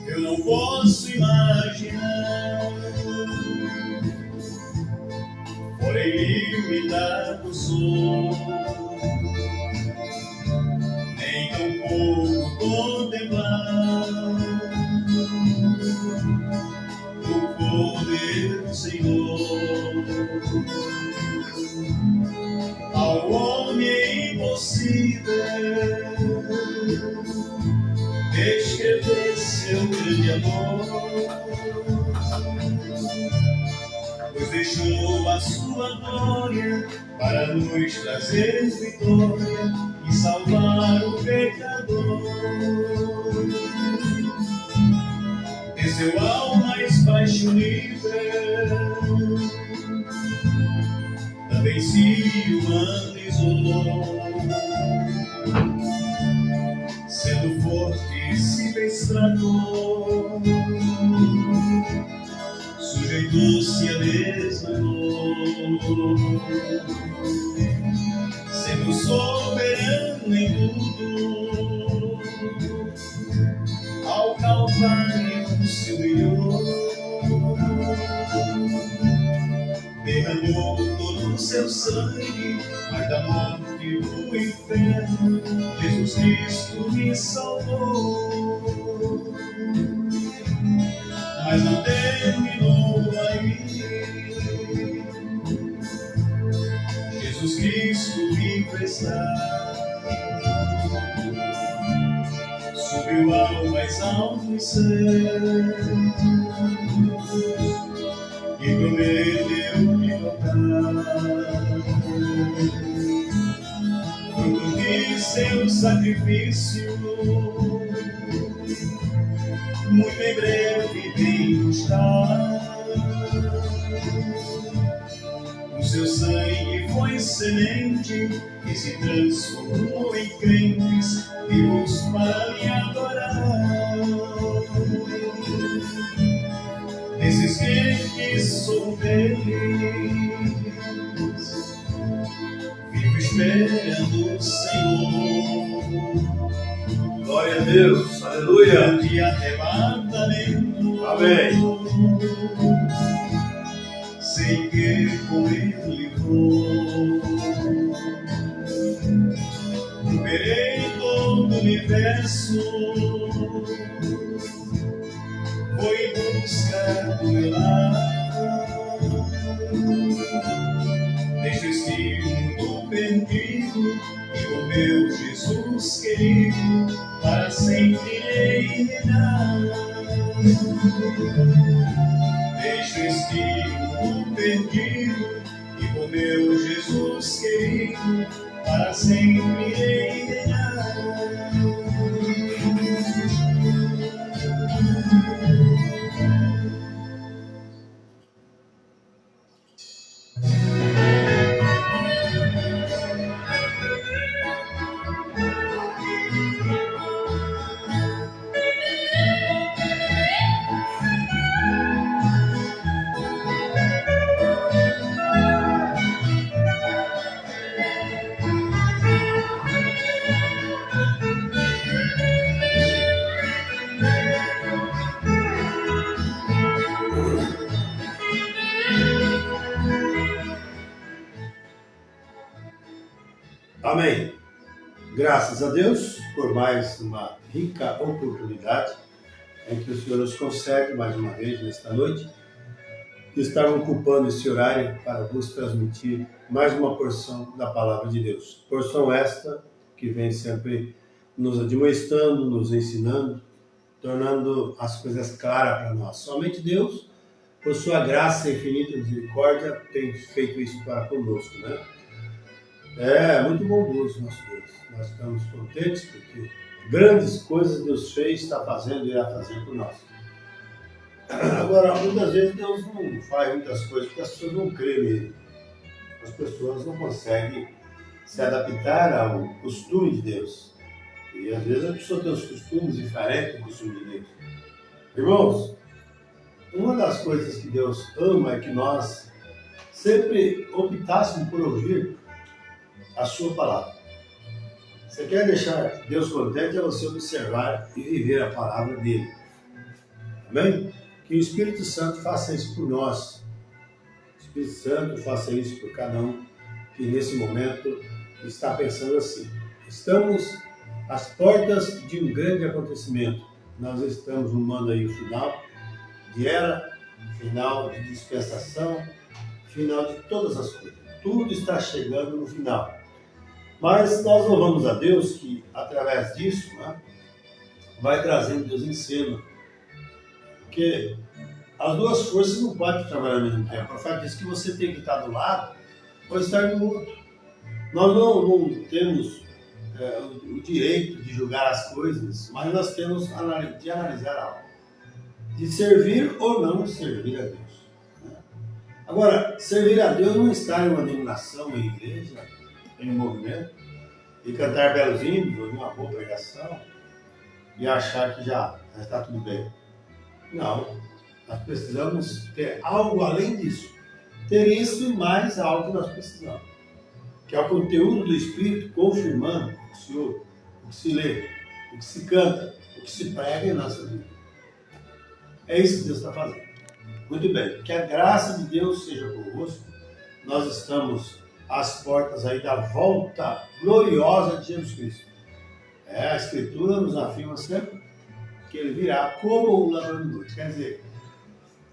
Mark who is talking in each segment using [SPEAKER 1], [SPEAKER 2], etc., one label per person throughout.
[SPEAKER 1] Eu não posso imaginar, porém limitado sou, nem tampouco contemplar o poder do Senhor. Ao homem é impossível descrever seu grande amor, pois deixou a sua glória para nos trazer vitória e salvar o pecador. Desceu ao mais baixo nível, também se humanizou, sendo forte se fez fraco, sujeitou-se a mesma dor, sendo soberano em tudo, ao Calvário se humilhou, derramou todo o seu sangue, mas da morte do inferno Jesus Cristo me salvou. Mas não terminou aí, Jesus Cristo vivo está, subiu ao mais alto dos céus e prometeu me voltar. Fruto de seu sacrifício, muito em breve vem buscar. O seu sangue foi semente que se transformou em crentes vivos para me adorar. Esses crentes sou deles, vivo esperando o Senhor.
[SPEAKER 2] Glória a Deus, aleluia.
[SPEAKER 1] De arrebatamento,
[SPEAKER 2] amém.
[SPEAKER 1] Sei que com ele vou, verei todo o universo, vou em busca do meu lar. Deixo este mundo perdido e com meu Jesus querido para sempre reinar. Deixo este mundo perdido e com meu Jesus querido para sempre reinar.
[SPEAKER 2] Amém. Graças a Deus por mais uma rica oportunidade em que o Senhor nos concede mais uma vez nesta noite de estar ocupando esse horário para vos transmitir mais uma porção da Palavra de Deus. Porção esta que vem sempre nos admoestando, nos ensinando, tornando as coisas claras para nós. Somente Deus, por sua graça e infinita misericórdia, tem feito isso para conosco, né? É muito bondoso nosso Deus. Nós estamos contentes porque grandes coisas Deus fez, está fazendo e irá fazer por nós. Agora, muitas vezes Deus não faz muitas coisas porque as pessoas não creem nele. As pessoas não conseguem se adaptar ao costume de Deus. E às vezes a pessoa tem os costumes diferentes do costume de Deus. Irmãos, uma das coisas que Deus ama é que nós sempre optássemos por ouvir a sua palavra. Você quer deixar Deus contente, é você observar e viver a palavra dele. Amém? Que o Espírito Santo faça isso por nós. O Espírito Santo faça isso por cada um que nesse momento está pensando assim. Estamos às portas de um grande acontecimento. Nós estamos rumando aí o final de era, final de dispensação, final de todas as coisas. Tudo está chegando no final. Mas nós louvamos a Deus que, através disso, né, vai trazendo Deus em cena. Porque as duas forças não podem trabalhar ao mesmo tempo. O profeta diz que você tem que estar do lado ou estar no outro. Nós não temos o direito de julgar as coisas, mas nós temos de analisar algo. De servir ou não servir a Deus. Né? Agora, servir a Deus não está em uma denominação, em igreja, em um movimento, e cantar belos hinos, ouvir uma boa pregação, e achar que já está tudo bem. Não, nós precisamos ter algo além disso. Ter isso e mais algo que nós precisamos. Que é o conteúdo do Espírito confirmando o que se ouve, o que se lê, o que se canta, o que se prega em nossa vida. É isso que Deus está fazendo. Muito bem, que a graça de Deus seja convosco. Nós estamos às portas aí da volta gloriosa de Jesus Cristo. A Escritura nos afirma sempre que ele virá como um ladrão de noite. Quer dizer,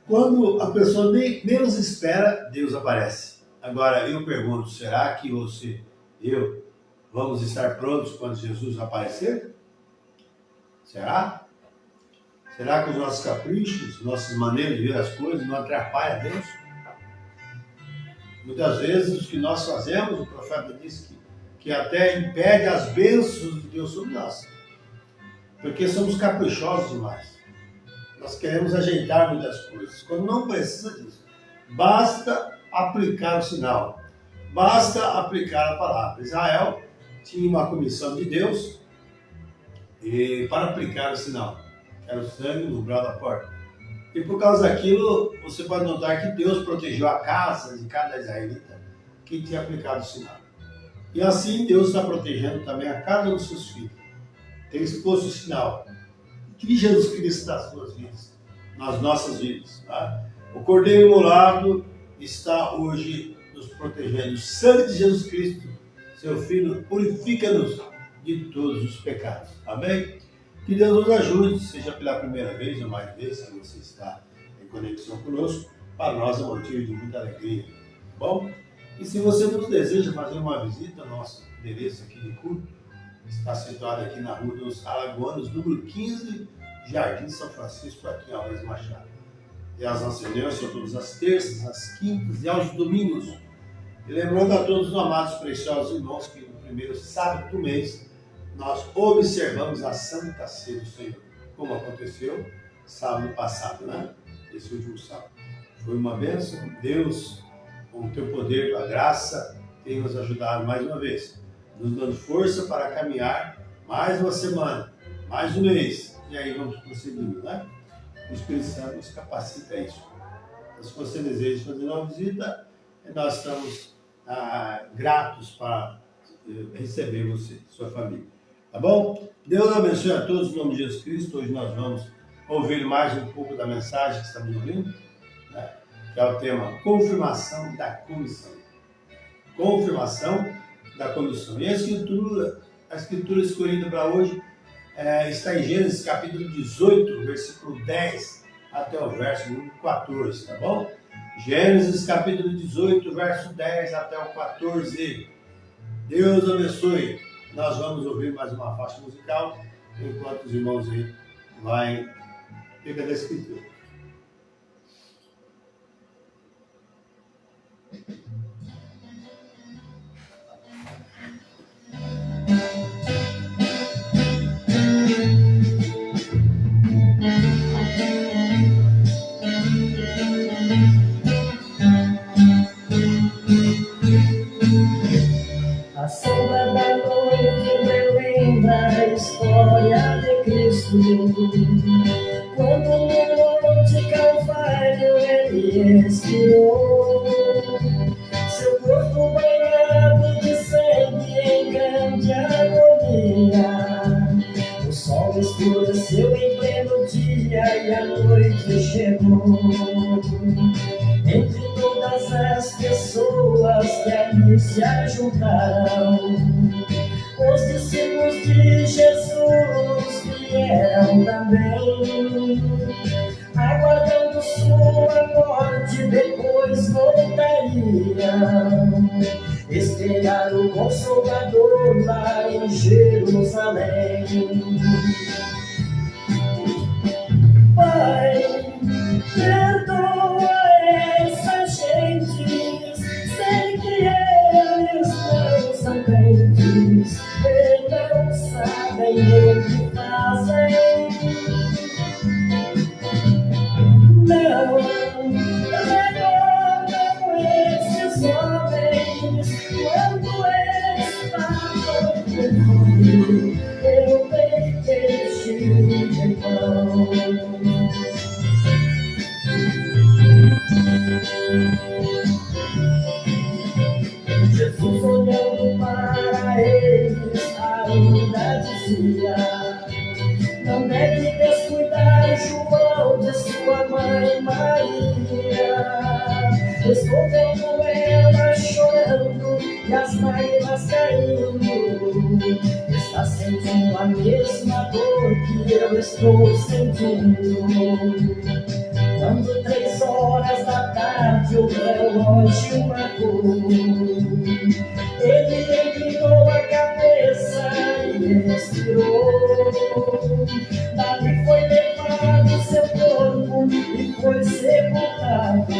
[SPEAKER 2] quando a pessoa menos espera, Deus aparece. Agora, eu pergunto, será que você e eu vamos estar prontos quando Jesus aparecer? Será? Será que os nossos caprichos, nossas maneiras de ver as coisas não atrapalham Deus? Muitas vezes o que nós fazemos, o profeta disse que até impede as bênçãos de Deus sobre nós. Porque somos caprichosos demais. Nós queremos ajeitar muitas coisas, quando não precisa disso. Basta aplicar o sinal. Basta aplicar a palavra. Israel tinha uma comissão de Deus para aplicar o sinal. Era o sangue no umbral da porta. E por causa daquilo, você pode notar que Deus protegeu a casa de cada israelita que tinha aplicado o sinal. E assim Deus está protegendo também a cada um dos seus filhos. Tem exposto o sinal de Jesus Cristo nas suas vidas, nas nossas vidas. Tá? O Cordeiro Imolado está hoje nos protegendo. O sangue de Jesus Cristo, seu Filho, purifica-nos de todos os pecados. Amém? Que Deus nos ajude, seja pela primeira vez ou mais vezes que você está em conexão conosco, para nós é motivo de muita alegria. Bom? E se você nos deseja fazer uma visita, nosso endereço aqui de culto está situado aqui na Rua dos Alagoanos, número 15, Jardim São Francisco, aqui em Alves Machado. E as nossas reuniões são todas as terças, as quintas e aos domingos. E lembrando a todos os amados preciosos irmãos que no primeiro sábado do mês nós observamos a Santa Ceia do Senhor, como aconteceu sábado passado, né? Esse último sábado. Foi uma bênção. Deus, com o teu poder, com a graça, tem nos ajudado mais uma vez, nos dando força para caminhar mais uma semana, mais um mês, e aí vamos prosseguindo, né? O Espírito Santo nos capacita a isso. Então, se você deseja fazer uma visita, nós estamos gratos para receber você, sua família. Tá bom? Deus abençoe a todos em nome de Jesus Cristo. Hoje nós vamos ouvir mais um pouco da mensagem que estamos ouvindo, né? Que é o tema Confirmação da Comissão. Confirmação da Comissão. E a escritura escolhida para hoje está em Gênesis capítulo 18, versículo 10 até o verso número 14, tá bom? Gênesis capítulo 18, verso 10 até o 14. Deus abençoe. Nós vamos ouvir mais uma faixa musical, enquanto os irmãos aí vai pegar da escritura.
[SPEAKER 3] A sombra da noite me lembra a história de Cristo. Quando no Monte Calvário escureceu em pleno dia e a noite chegou. Entre todas as pessoas que ali se ajuntaram, os discípulos de Jesus vieram também, aguardando sua morte, depois voltariam. Esperar o Consolador lá em Jerusalém. Pai, perdoa essa gente, sei que eles não são crentes e não sabem o que fazem. Não recordam esses homens quando estavam com fome. Eu dei peixe de pão. Jesus, olhando para eles, ainda dizia: não deve descuidar João de sua mãe Maria. Estou vendo ela chorando e as lágrimas caindo. Está sentindo a mesma dor que eu estou sentindo. Quando 3 horas da tarde o relógio marcou, ele inclinou a cabeça e expirou. Dali foi levado seu corpo e foi sepultado.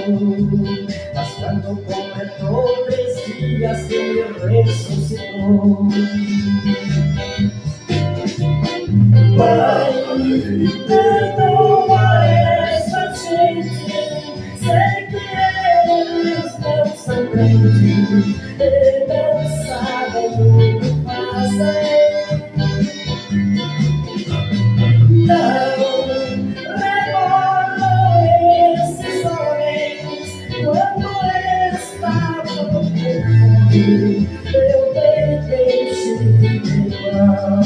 [SPEAKER 3] Mas quando completou 3 dias, ele ressuscitou. Pai, perdoa essa gente, sei que eles não são crentes e não sabem o que fazem. Não recordam esses homens quando estavam com fome. Eu dei peixe de pão.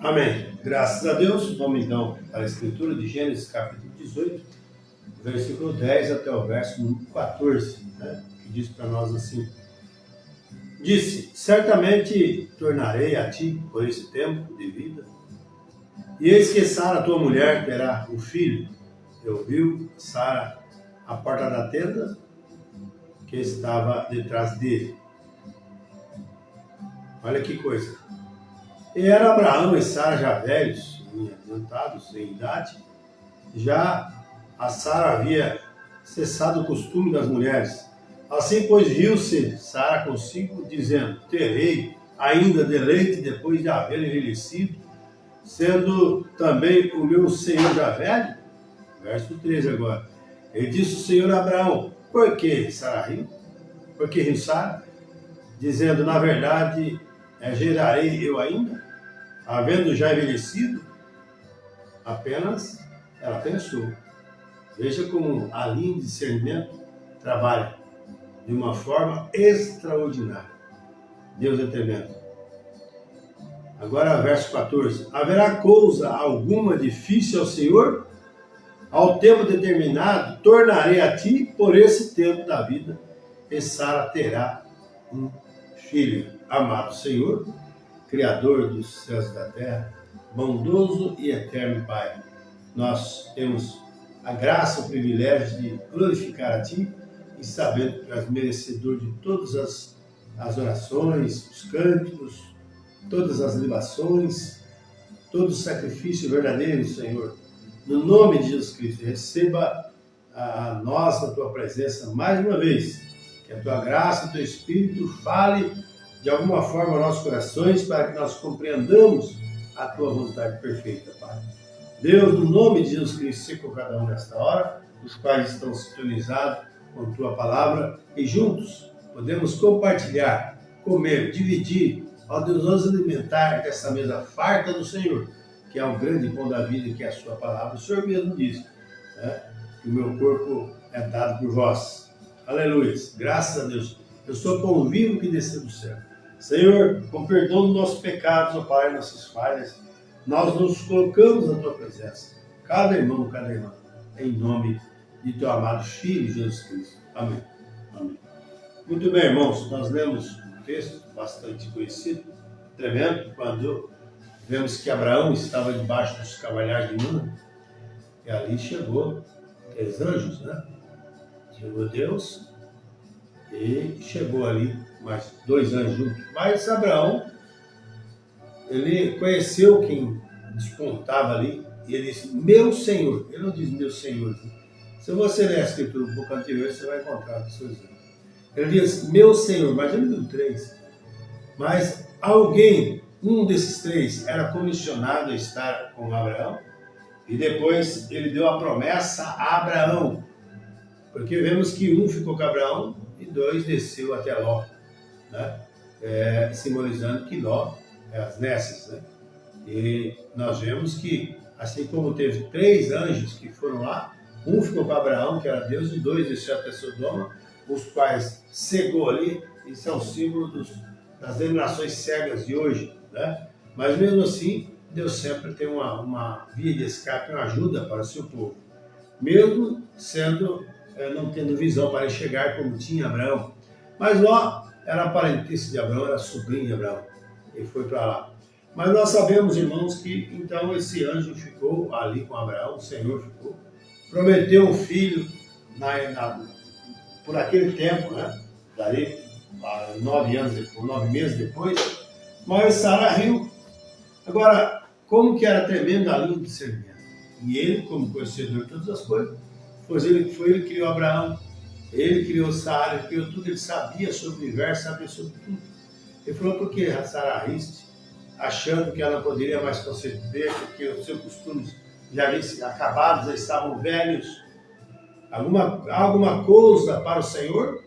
[SPEAKER 2] Amém. Graças a Deus. Vamos então para a escritura de Gênesis capítulo 18, versículo 10 até o verso 14, né? Que diz para nós assim: disse: certamente tornarei a ti por esse tempo de vida, e eis que Sara, tua mulher, terá um filho. E ouviu Sara à porta da tenda que estava detrás dele. Olha que coisa. E era Abraão e Sara já velhos, adiantados em idade. Já a Sara havia cessado o costume das mulheres. Assim, pois, riu-se Sara consigo, dizendo: terei ainda deleite depois de haver envelhecido, sendo também o meu senhor já velho? Verso 13 agora. E disse o Senhor a Abraão: por que Sara riu? Por que riu Sara? Dizendo: na verdade, gerarei eu ainda, havendo já envelhecido? Apenas ela pensou. Veja como a linha de discernimento trabalha de uma forma extraordinária. Deus é tremendo. Agora, verso 14. Haverá coisa alguma difícil ao Senhor? ao tempo determinado, tornarei a ti por esse tempo da vida, e Sara terá um filho. Amado Senhor, Criador dos céus e da terra, bondoso e eterno Pai, nós temos a graça, o privilégio de glorificar a Ti e sabendo que Tu és merecedor de todas as orações, os cânticos, todas as libações, todo o sacrifício verdadeiro, Senhor. No nome de Jesus Cristo, receba a nós na Tua presença mais uma vez. Que a Tua graça, o Teu Espírito fale de alguma forma aos nossos corações para que nós compreendamos a Tua vontade perfeita, Pai. Deus, no nome de Jesus Cristo, seja com cada um nesta hora, os quais estão sintonizados com Tua palavra e juntos podemos compartilhar, comer, dividir, ó Deus, nos alimentar dessa mesa farta do Senhor, que é o grande pão da vida, que é a Sua palavra. O Senhor mesmo disse, né, que o meu corpo é dado por vós. Aleluia. Graças a Deus. Eu sou pão vivo que desceu do céu. Senhor, com perdão dos nossos pecados, ó Pai, nossas falhas, nós nos colocamos na Tua presença. Cada irmão, cada irmã. Em nome de Teu amado Filho, Jesus Cristo. Amém. Amém. Muito bem, irmãos. Nós lemos um texto bastante conhecido, tremendo, quando vemos que Abraão estava debaixo dos cavalhares de Nuna, e ali chegou 3 anjos, né? Chegou Deus e chegou ali mais 2 anjos juntos. Mas Abraão, ele conheceu quem despontava ali e ele disse, meu Senhor. Ele não diz meu Senhor. Se você ler a escritura um pouco anterior, você vai encontrar o seu exemplo. Ele diz, meu Senhor, mas ele viu 3. Mas alguém, um desses 3, era comissionado a estar com Abraão e depois ele deu a promessa a Abraão. Porque vemos que 1 ficou com Abraão e 2 desceu até Ló, né? Simbolizando que Ló é as Nécias, né? E nós vemos que, assim como teve 3 anjos que foram lá, 1 ficou com Abraão, que era Deus, e 2 desceu até Sodoma, os quais cegou ali, e são símbolos das denominações cegas de hoje, né? Mas mesmo assim, Deus sempre tem uma via de escape, uma ajuda para o seu povo, mesmo sendo... não tendo visão para enxergar como tinha Abraão. Mas Ló era parentesco de Abraão, era sobrinho de Abraão. Ele foi para lá. Mas nós sabemos, irmãos, que então esse anjo ficou ali com Abraão, o Senhor ficou, prometeu um filho por aquele tempo, né? Daí, 9 meses depois, mas Sara riu. Agora, como que era tremendo a linha de discernimento? E ele, como conhecedor de todas as coisas, pois ele que criou Abraão, ele criou Sara, ele criou tudo, ele sabia sobre o universo, sabia sobre tudo. Ele falou, por que Sara riste, achando que ela não poderia mais conceber, porque os seus costumes já haviam acabado, já estavam velhos. Alguma coisa para o Senhor?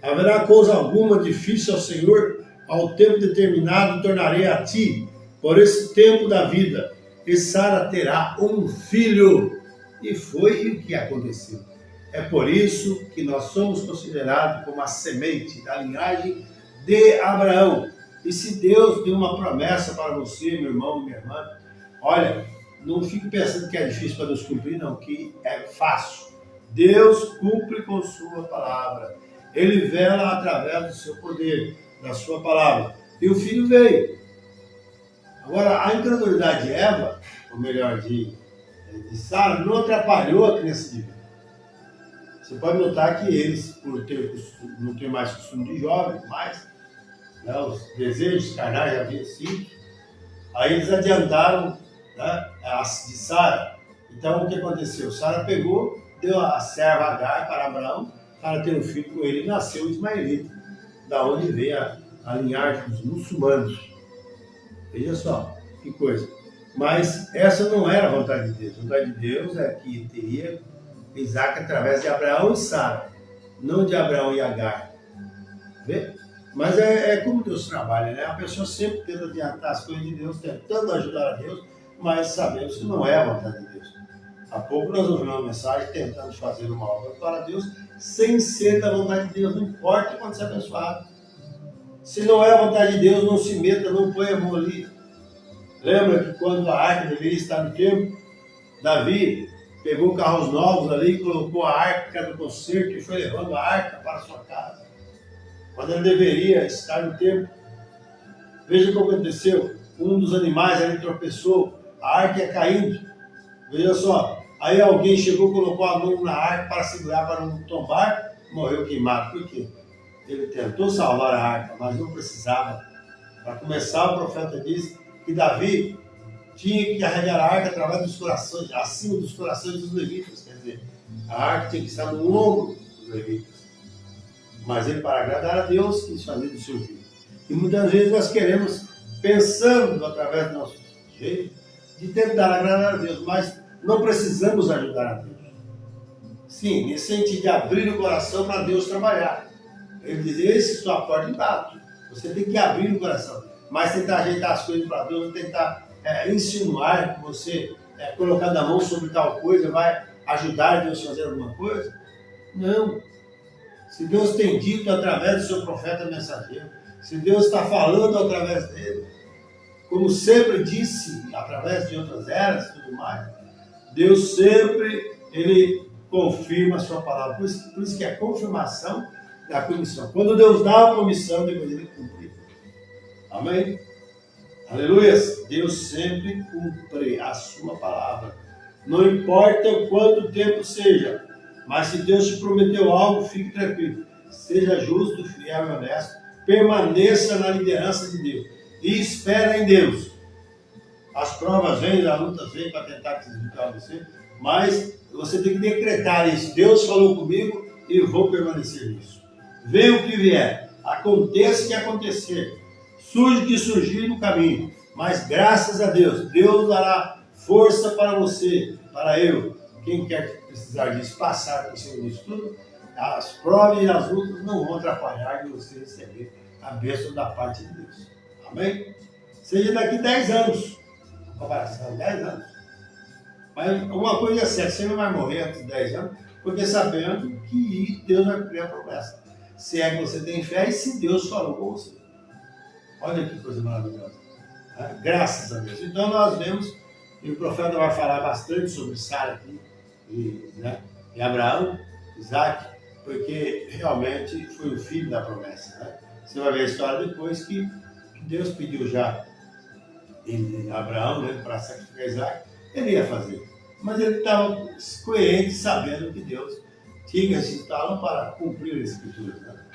[SPEAKER 2] Haverá coisa alguma difícil ao Senhor? Ao tempo determinado tornarei a ti, por esse tempo da vida, e Sara terá um filho. E foi o que aconteceu. É por isso que nós somos considerados como a semente da linhagem de Abraão. E se Deus deu uma promessa para você, meu irmão e minha irmã, olha, não fique pensando que é difícil para Deus cumprir, não, que é fácil. Deus cumpre com sua palavra. Ele vela através do seu poder, da sua palavra. E o filho veio. Agora, a incredulidade de Eva, ou melhor, de Sara, não atrapalhou a criança de vida. Você pode notar que eles, por não ter mais costume de jovem, mas né, os desejos carnais já haviam sido, aí eles adiantaram, né, de Sara. Então o que aconteceu? Sara pegou, deu a serva Agar para Abraão, para ter um filho com ele, e nasceu o ismaelita, da onde veio a linhagem dos muçulmanos. Veja só, que coisa. Mas essa não era a vontade de Deus. A vontade de Deus é que teria Isaac através de Abraão e Sara, não de Abraão e Agar. Vê? Mas é como Deus trabalha, né? A pessoa sempre tenta adiantar as coisas de Deus, tentando ajudar a Deus, mas sabemos que não é a vontade de Deus. Há pouco nós ouvimos uma mensagem tentando fazer uma obra para Deus, sem ser da vontade de Deus. Não importa quando você é abençoado. Se não é a vontade de Deus, não se meta, não põe a mão ali. Lembra que quando a arca deveria estar no templo, Davi pegou carros novos ali, colocou a arca do concerto e foi levando a arca para a sua casa, quando ele deveria estar no templo. Veja o que aconteceu. Um dos animais ali tropeçou, a arca ia caindo. Veja só. Aí alguém chegou, colocou a mão na arca para segurar, para não tombar, morreu queimado. Por quê? Ele tentou salvar a arca, mas não precisava. Para começar, o profeta disse que Davi tinha que carregar a arca através dos corações, acima dos corações dos levitas. Quer dizer, a arca tinha que estar no ombro dos levitas. Mas ele, para agradar a Deus, quis fazer do seu jeito. E muitas vezes nós queremos, pensando através do nosso jeito, de tentar agradar a Deus, mas não precisamos ajudar a Deus. Sim, nesse sentido de abrir o coração para Deus trabalhar. Ele diz, esse é sua porta de bato. Você tem que abrir o coração. Mas tentar ajeitar as coisas para Deus, tentar insinuar que você, colocando a mão sobre tal coisa, vai ajudar Deus a fazer alguma coisa. Não. Se Deus tem dito através do seu profeta mensageiro, se Deus está falando através dele, como sempre disse, através de outras eras e tudo mais, Deus sempre, ele confirma a sua palavra. Por isso que é a confirmação da comissão. Quando Deus dá a comissão, depois ele cumpre. Amém? Aleluia! Deus sempre cumpre a sua palavra. Não importa o quanto tempo seja, mas se Deus te prometeu algo, fique tranquilo. Seja justo, fiel e honesto. Permaneça na liderança de Deus. E espera em Deus. As provas vêm, as lutas vêm para tentar desviar você, mas você tem que decretar isso. Deus falou comigo e eu vou permanecer nisso. Venha o que vier, aconteça o que acontecer, surge o que surgir no caminho, mas graças a Deus, Deus dará força para você, para eu, quem quer precisar disso, passar por cima disso tudo. As provas e as lutas não vão atrapalhar de você receber a bênção da parte de Deus. Amém? Seja daqui 10 anos, comparação, 10 anos. Mas uma coisa é certa, você não vai morrer antes de 10 anos, porque sabendo que Deus vai cumprir a promessa. Se é que você tem fé e se Deus falou com você. Olha que coisa maravilhosa. Graças a Deus. Então nós vemos, e o profeta vai falar bastante sobre Sara aqui, e Abraão, Isaac, porque realmente foi o filho da promessa. Né? Você vai ver a história depois que Deus pediu já Abraão, né, para sacrificar Isaac, ele ia fazer. Mas ele estava coerente, sabendo que Deus tinha ressuscitado para cumprir a Escritura. Né?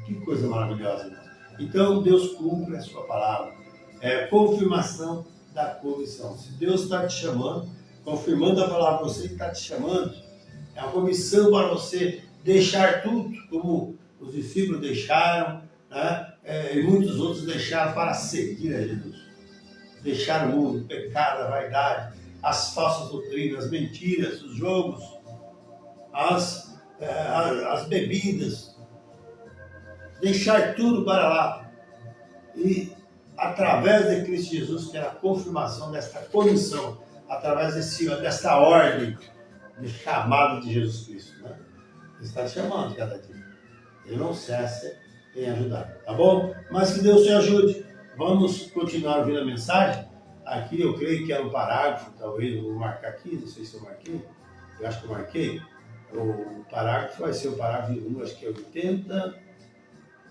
[SPEAKER 2] Que coisa maravilhosa, irmão. Então Deus cumpre a sua palavra. É confirmação da comissão. Se Deus está te chamando, confirmando a palavra para você, está te chamando, é uma comissão para você deixar tudo, como os discípulos deixaram, né? E muitos outros deixaram para seguir a Jesus. Deixar o mundo, o pecado, a vaidade, as falsas doutrinas, as mentiras, os jogos, as bebidas. Deixar tudo para lá. E através de Cristo Jesus, ter a confirmação desta comissão, através desta ordem de chamado de Jesus Cristo. Né? Ele está te chamando cada dia. Ele não cessa em ajudar, tá bom? Mas que Deus te ajude. Vamos continuar ouvindo a mensagem. Aqui eu creio que era um parágrafo, talvez eu vou marcar aqui, não sei se eu marquei. Eu acho que eu marquei. O parágrafo vai ser o parágrafo de número, acho que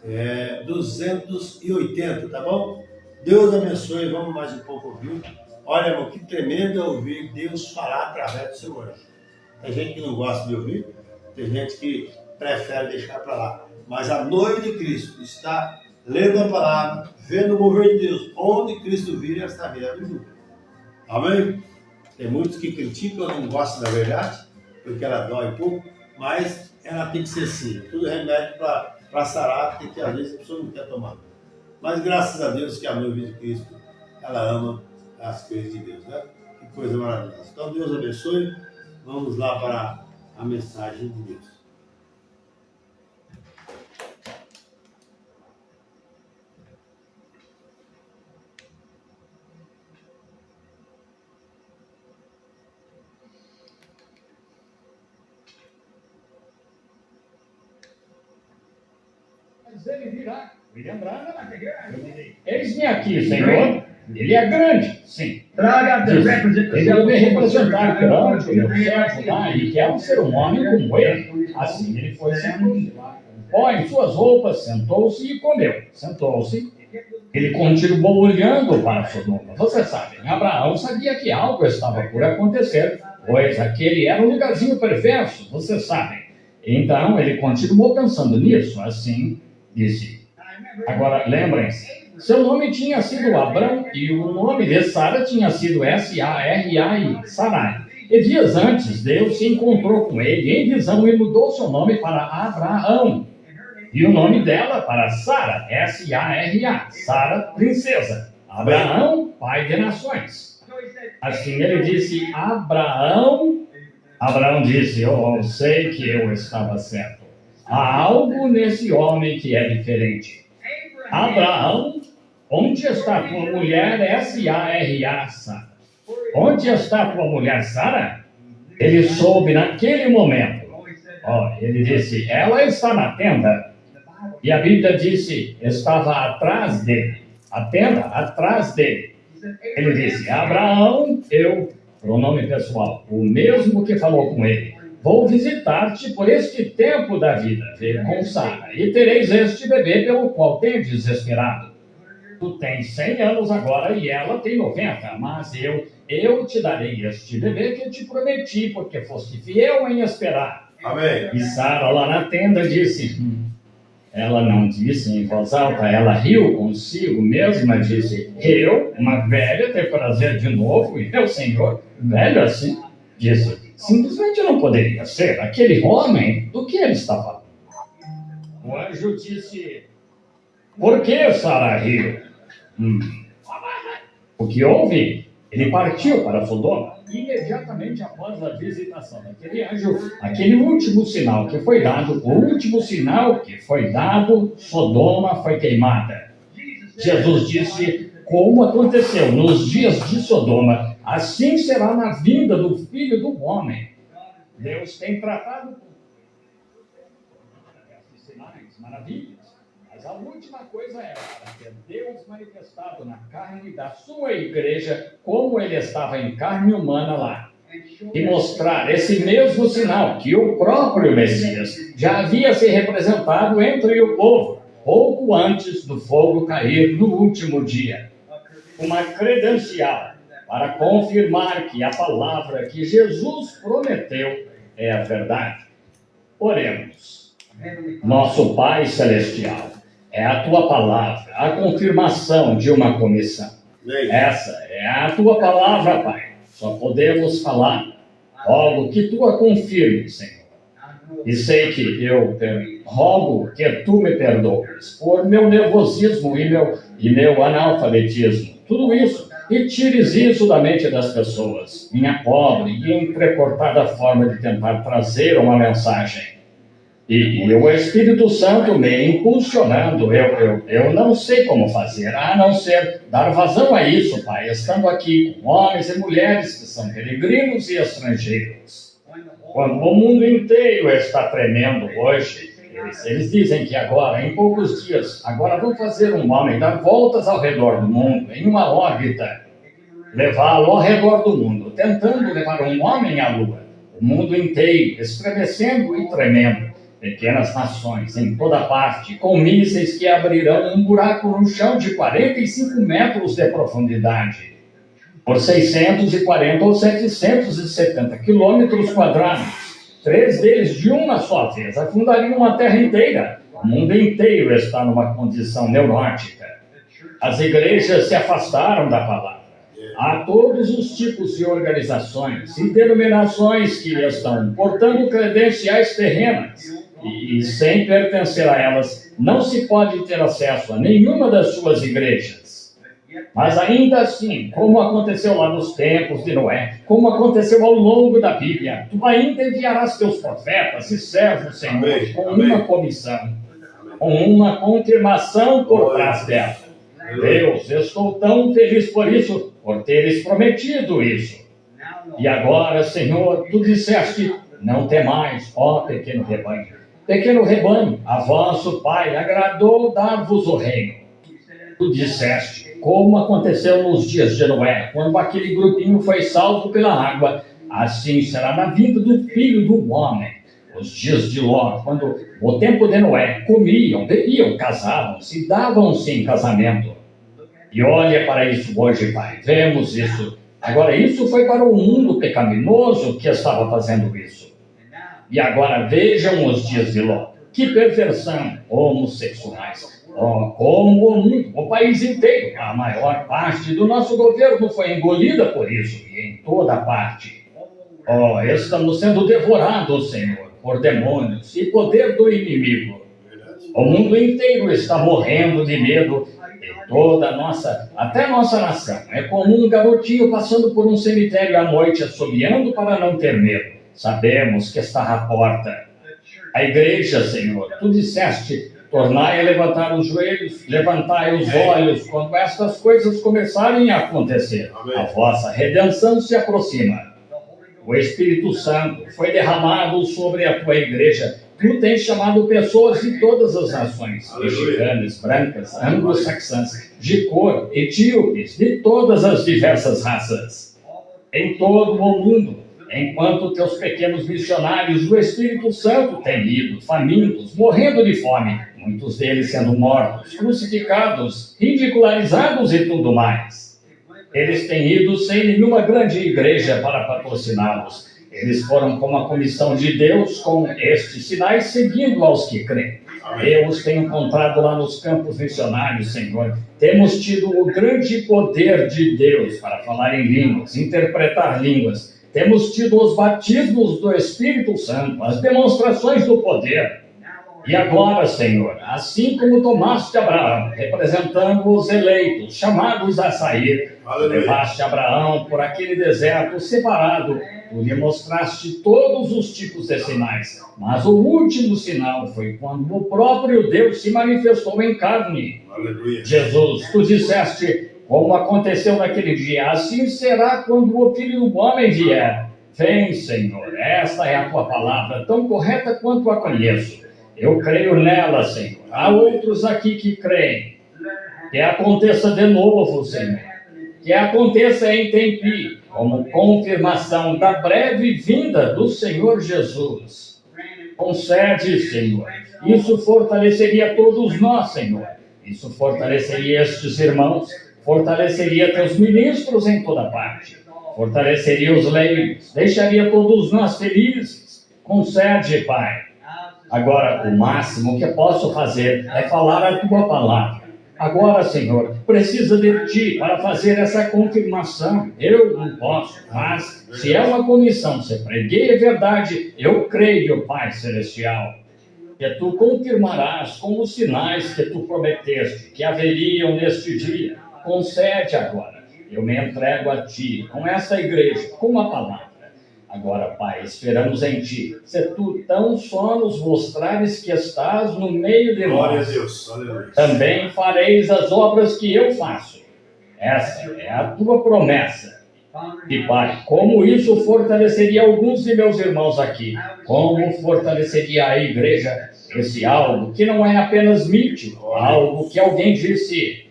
[SPEAKER 2] é 280, tá bom? Deus abençoe, vamos mais um pouco ouvir. Olha, irmão, que tremendo é ouvir Deus falar através do seu anjo. Tem gente que não gosta de ouvir, tem gente que prefere deixar para lá. Mas a noiva de Cristo está lendo a palavra, vendo o mover de Deus. Onde Cristo vir, ela está virando junto. Amém? Tem muitos que criticam, não gostam da verdade, porque ela dói um pouco, mas ela tem que ser assim. Tudo remédio para sarar, porque às vezes a pessoa não quer tomar. Mas graças a Deus que a noiva de Cristo, ela ama as coisas de Deus, né? Que coisa maravilhosa. Então Deus abençoe. Vamos lá para a mensagem de Deus.
[SPEAKER 4] Mas ele virá, William Branham, eis-me aqui, Senhor, Ele é grande, sim.
[SPEAKER 5] Traga
[SPEAKER 4] Ele deve representar perante o meu servo lá, e quero ser um homem como ele. Assim ele foi sendo pó em suas roupas, sentou-se e comeu. Sentou-se. Ele continuou olhando para Sodoma. Vocês sabem, Abraão sabia que algo estava por acontecer, pois aquele era um lugarzinho perverso, vocês sabem. Então ele continuou pensando nisso, assim disse. Agora, lembrem-se, seu nome tinha sido Abrão e o nome de Sara tinha sido S-A-R-A-I, Sarai. E dias antes, Deus se encontrou com ele em visão e mudou seu nome para Abraão. E o nome dela para Sara, S-A-R-A, Sara, princesa. Abraão, pai de nações. Assim ele disse, Abraão disse, eu sei que eu estava certo. Há algo nesse homem que é diferente. Abraão, onde está tua mulher, S-A-R-A, Sara? Onde está tua mulher, Sara? Ele soube naquele momento. Ele disse, ela está na tenda. E a Bíblia disse, estava atrás dele. A tenda, atrás dele. Ele disse, Abraão, pronome pessoal, o mesmo que falou com ele. Vou visitar-te por este tempo da vida, veio com Sara, e tereis este bebê pelo qual tendes esperado. Tu tens 100 anos agora e ela tem 90, mas eu te darei este bebê que te prometi, porque foste fiel em esperar.
[SPEAKER 2] Amém.
[SPEAKER 4] E Sara lá na tenda disse, ela não disse em voz alta, ela riu consigo mesma, disse, eu, uma velha, ter prazer de novo, e meu senhor, velho assim, disse, simplesmente não poderia ser aquele homem do que ele está falando. O anjo disse, por que Sara riu? O que houve? Ele partiu para Sodoma. Imediatamente após a visitação daquele anjo, aquele último sinal que foi dado, Sodoma foi queimada. Jesus disse, como aconteceu nos dias de Sodoma, assim será na vinda do Filho do Homem. Deus tem tratado com sinais, maravilhas. Mas a última coisa era para ter Deus manifestado na carne da sua igreja, como ele estava em carne humana lá. E mostrar esse mesmo sinal que o próprio Messias já havia se representado entre o povo, pouco antes do fogo cair no último dia. Uma credencial para confirmar que a palavra que Jesus prometeu é a verdade. Oremos. Nosso Pai Celestial, é a tua palavra, a confirmação de uma comissão. Essa é a tua palavra, Pai. Só podemos falar. Rogo que tu a confirmes, Senhor. E sei que eu rogo que tu me perdoes por meu nervosismo e meu analfabetismo. Tudo isso. E tires isso da mente das pessoas. Minha pobre e entrecortada forma de tentar trazer uma mensagem. E o Espírito Santo me impulsionando, eu não sei como fazer, a não ser dar vazão a isso, Pai, estando aqui com homens e mulheres que são peregrinos e estrangeiros. Quando o mundo inteiro está tremendo hoje, eles dizem que agora, em poucos dias, agora vão fazer um homem dar voltas ao redor do mundo, em uma órbita, levá-lo ao redor do mundo, tentando levar um homem à Lua, o mundo inteiro, estremecendo e tremendo. Pequenas nações em toda parte, com mísseis que abrirão um buraco no chão de 45 metros de profundidade, por 640 ou 770 quilômetros quadrados. 3 deles de uma só vez afundariam a Terra inteira. O mundo inteiro está numa condição neurótica. As igrejas se afastaram da palavra. Há todos os tipos de organizações e denominações que estão portando credenciais terrenas. E sem pertencer a elas, não se pode ter acesso a nenhuma das suas igrejas. Mas ainda assim, como aconteceu lá nos tempos de Noé, como aconteceu ao longo da Bíblia, tu ainda enviarás teus profetas e servos, Senhor, com uma comissão, com uma confirmação por trás dela. Deus, estou tão feliz por isso, por teres prometido isso. E agora, Senhor, tu disseste, não temais, ó pequeno rebanho. Pequeno rebanho, a vosso Pai agradou dar-vos o reino. Tu disseste, como aconteceu nos dias de Noé, quando aquele grupinho foi salvo pela água, assim será na vida do Filho do Homem. Os dias de Ló, quando o tempo de Noé, comiam, bebiam, casavam-se, davam-se em casamento. E olha para isso hoje, Pai, vemos isso. Agora, isso foi para o mundo pecaminoso que estava fazendo isso. E agora vejam os dias de Ló. Que perversão, homossexuais. Oh, como o mundo, o país inteiro, a maior parte do nosso governo foi engolida por isso, e em toda parte. Oh, estamos sendo devorados, Senhor, por demônios e poder do inimigo. O mundo inteiro está morrendo de medo, e toda a nossa, até nossa nação, é como um garotinho passando por um cemitério à noite, assobiando para não ter medo. Sabemos que está à porta. A igreja, Senhor, tu disseste, tornai a levantar os joelhos, levantai os olhos, quando estas coisas começarem a acontecer.
[SPEAKER 2] Amém.
[SPEAKER 4] A vossa redenção se aproxima. O Espírito Santo foi derramado sobre a tua igreja. Tu tens chamado pessoas de todas as nações, mexicanas, brancas, anglo-saxãs, de cor, etíopes, de todas as diversas raças. Em todo o mundo, enquanto teus pequenos missionários do Espírito Santo têm ido, famintos, morrendo de fome, muitos deles sendo mortos, crucificados, ridicularizados e tudo mais. Eles têm ido sem nenhuma grande igreja para patrociná-los. Eles foram como a comissão de Deus com estes sinais seguindo aos que creem. Eu os tenho encontrado lá nos campos missionários, Senhor. Temos tido o grande poder de Deus para falar em línguas, interpretar línguas. Temos tido os batismos do Espírito Santo, as demonstrações do poder. E agora, Senhor, assim como tomaste Abraão, representando os eleitos, chamados a sair, levaste Abraão por aquele deserto separado, tu lhe mostraste todos os tipos de sinais. Mas o último sinal foi quando o próprio Deus se manifestou em carne.
[SPEAKER 2] Aleluia.
[SPEAKER 4] Jesus, tu disseste, como aconteceu naquele dia, assim será quando o Filho do Homem vier. Vem, Senhor, esta é a tua palavra, tão correta quanto a conheço. Eu creio nela, Senhor. Há outros aqui que creem. Que aconteça de novo, Senhor. Que aconteça em Tempi, como confirmação da breve vinda do Senhor Jesus. Concede, Senhor. Isso fortaleceria todos nós, Senhor. Isso fortaleceria estes irmãos, fortaleceria teus ministros em toda parte, fortaleceria os leigos, deixaria todos nós felizes. Concede, Pai. Agora, o máximo que eu posso fazer é falar a tua palavra. Agora, Senhor, precisa de ti para fazer essa confirmação. Eu não posso, mas se é uma comissão, se preguei a verdade, eu creio, Pai Celestial, que tu confirmarás com os sinais que tu prometeste, que haveriam neste dia. Concede agora. Eu me entrego a ti, com essa igreja, com a palavra. Agora, Pai, esperamos em ti. Se tu tão só nos mostrares que estás no meio de
[SPEAKER 2] Glória
[SPEAKER 4] nós,
[SPEAKER 2] a Deus. Aleluia.
[SPEAKER 4] também fareis as obras que eu faço. Essa é a tua promessa. E, Pai, como isso fortaleceria alguns de meus irmãos aqui, como fortaleceria a igreja, esse algo que não é apenas mítico, algo que alguém disse.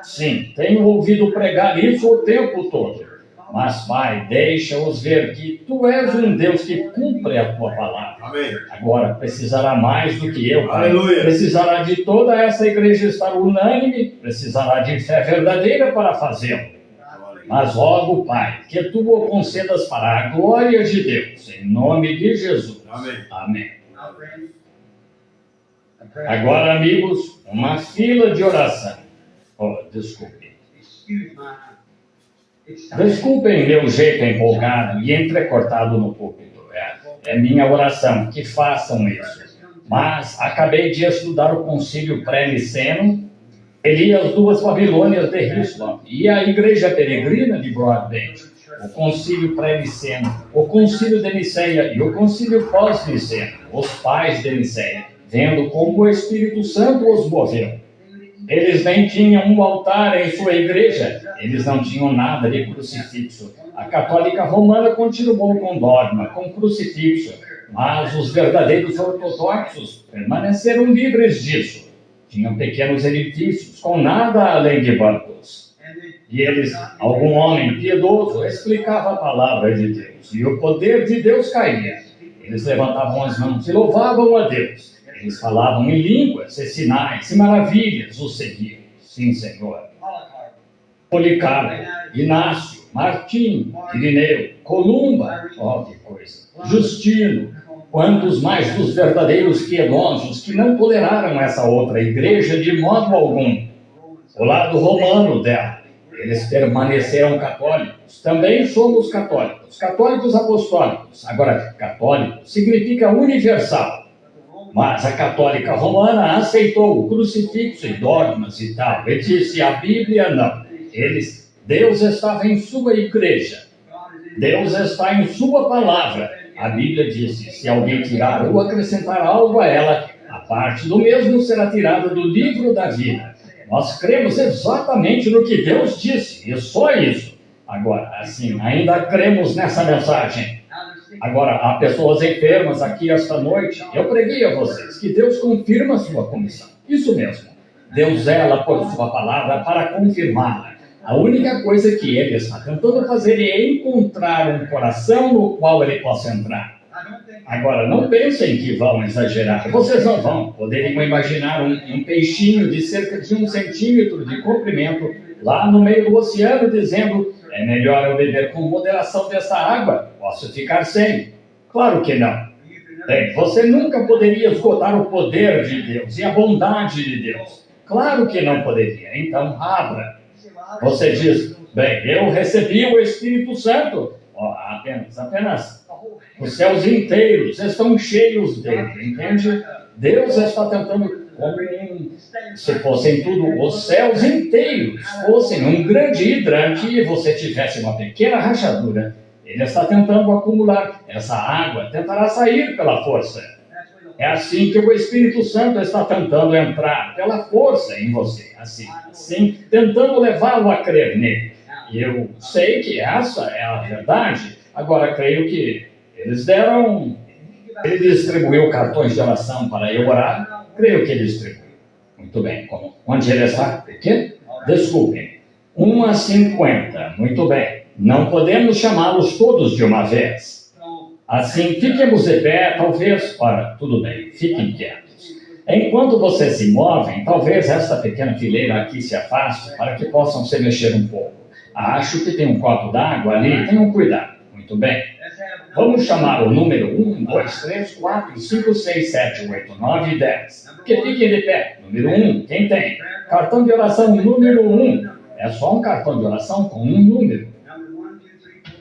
[SPEAKER 4] Sim, tenho ouvido pregar isso o tempo todo. Mas, Pai, deixa-os ver que tu és um Deus que cumpre a tua palavra.
[SPEAKER 2] Amém.
[SPEAKER 4] Agora, precisará mais do que eu, Pai.
[SPEAKER 2] Aleluia.
[SPEAKER 4] Precisará de toda essa igreja estar unânime, precisará de fé verdadeira para fazê-lo. Mas rogo, Pai, que tu o concedas para a glória de Deus, em nome de Jesus.
[SPEAKER 2] Amém.
[SPEAKER 4] Amém. Agora, amigos, uma fila de oração. Oh, desculpe. Desculpem meu jeito empolgado e entrecortado no púlpito. É minha oração que façam isso. Mas acabei de estudar o concílio pré-niceno, li as duas Babilônias de Rislam e a Igreja Peregrina de Broadbent, o concílio pré-niceno, o concílio de Niceia e o concílio pós-niceno, os pais de Niceia, vendo como o Espírito Santo os moveu. Eles nem tinham um altar em sua igreja, eles não tinham nada de crucifixo. A católica romana continuou com dogma, com crucifixo, mas os verdadeiros ortodoxos permaneceram livres disso. Tinham pequenos edifícios, com nada além de bancos. E eles, algum homem piedoso, explicava a palavra de Deus, e o poder de Deus caía. Eles levantavam as mãos e louvavam a Deus. Eles falavam em línguas, e sinais e maravilhas os seguiam. Sim, Senhor. Policarpo, Inácio, Martim, Irineu, Columba, ó que coisa, Justino, quantos mais dos verdadeiros piedosos que não toleraram essa outra igreja de modo algum. O lado romano dela, eles permaneceram católicos. Também somos católicos, católicos apostólicos. Agora, católico significa universal. Mas a católica romana aceitou o crucifixo e dogmas e tal. E disse, a Bíblia não. Deus estava em sua igreja. Deus está em sua palavra. A Bíblia disse, se alguém tirar ou acrescentar algo a ela, a parte do mesmo será tirada do livro da vida. Nós cremos exatamente no que Deus disse, e só isso. Agora, assim, ainda cremos nessa mensagem. Agora, há pessoas enfermas aqui esta noite. Eu preguei a vocês que Deus confirma a sua comissão. Isso mesmo. Deus zela por sua palavra para confirmá-la. A única coisa que ele está tentando fazer é encontrar um coração no qual ele possa entrar. Agora, não pensem que vão exagerar. Vocês não vão. Poderiam imaginar um peixinho de cerca de 1 centímetro de comprimento lá no meio do oceano, dizendo, é melhor eu beber com moderação dessa água. Posso ficar sem. Claro que não. Bem, você nunca poderia esgotar o poder de Deus e a bondade de Deus. Claro que não poderia. Então, abra. Você diz, bem, eu recebi o Espírito Santo. Oh, apenas os céus inteiros estão cheios dele, entende? Deus está tentando, como se fossem tudo, os céus inteiros fossem um grande hidrante e você tivesse uma pequena rachadura. Ele está tentando acumular essa água, tentará sair pela força. É assim que o Espírito Santo está tentando entrar, pela força em você, assim, tentando levá-lo a crer nele. E eu sei que essa é a verdade. Agora, creio que ele distribuiu cartões de oração para eu orar. Creio que ele distribuiu. Muito bem. Onde ele está? O quê? Desculpem. 1 a 50. Muito bem. Não podemos chamá-los todos de uma vez. Assim, fiquemos de pé, talvez. Ora, tudo bem, fiquem quietos. Enquanto vocês se movem, talvez esta pequena fileira aqui se afaste para que possam se mexer um pouco. Acho que tem um copo d'água ali, tenham cuidado. Muito bem. Vamos chamar o número 1, 2, 3, 4, 5, 6, 7, 8, 9 e 10. Que fiquem de pé. Número 1, quem tem? Cartão de oração número 1. É só um cartão de oração com um número.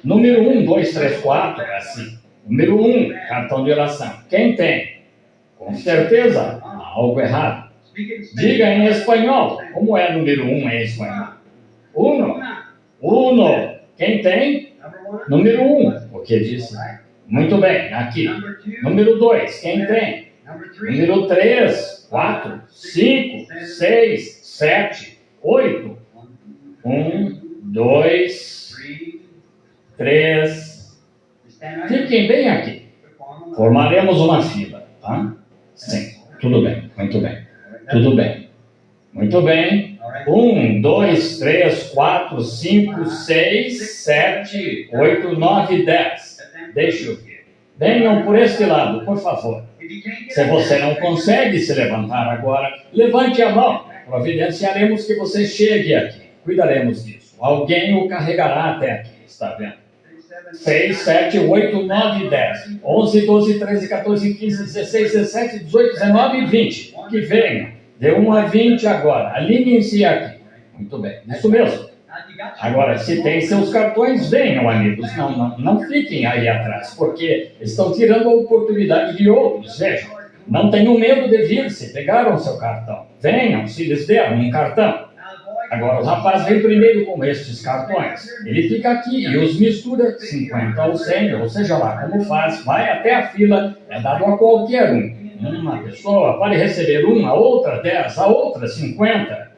[SPEAKER 4] Número 1, 2, 3, 4, é assim. Número 1, cartão de oração. Quem tem? Com certeza, há algo errado. Diga em espanhol. Como é número 1 em espanhol? Uno. Quem tem? Número 1. O que disse? Muito bem, aqui. Número 2. Quem tem? Número 3, 4, 5, 6, 7, 8. 1, 2, 3. Fiquem bem aqui. Formaremos uma fila, tá? Sim, tudo bem, muito bem. Tudo bem. Muito bem. 1, 2, 3, 4, 5, 6, 7, 8, 9, 10. Deixa eu ver. Venham por este lado, por favor. Se você não consegue se levantar agora, levante a mão. Providenciaremos que você chegue aqui. Cuidaremos disso. Alguém o carregará até aqui, está vendo? 6, 7, 8, 9, 10, 11, 12, 13, 14, 15, 16, 17, 18, 19 e 20. Que venham. De 1 a 20 agora. Alinhem-se aqui. Muito bem. Isso mesmo. Agora, se tem seus cartões, venham, amigos. Não fiquem aí atrás, porque estão tirando a oportunidade de outros. Vejam. Não tenham medo de vir se pegaram seu cartão. Venham, se lhes deram um cartão. Agora, o rapaz vem primeiro com estes cartões. Ele fica aqui e os mistura 50 ou 100, ou seja lá como faz, vai até a fila, é dado a qualquer um. Uma pessoa pode receber uma, a outra 10, a outra 50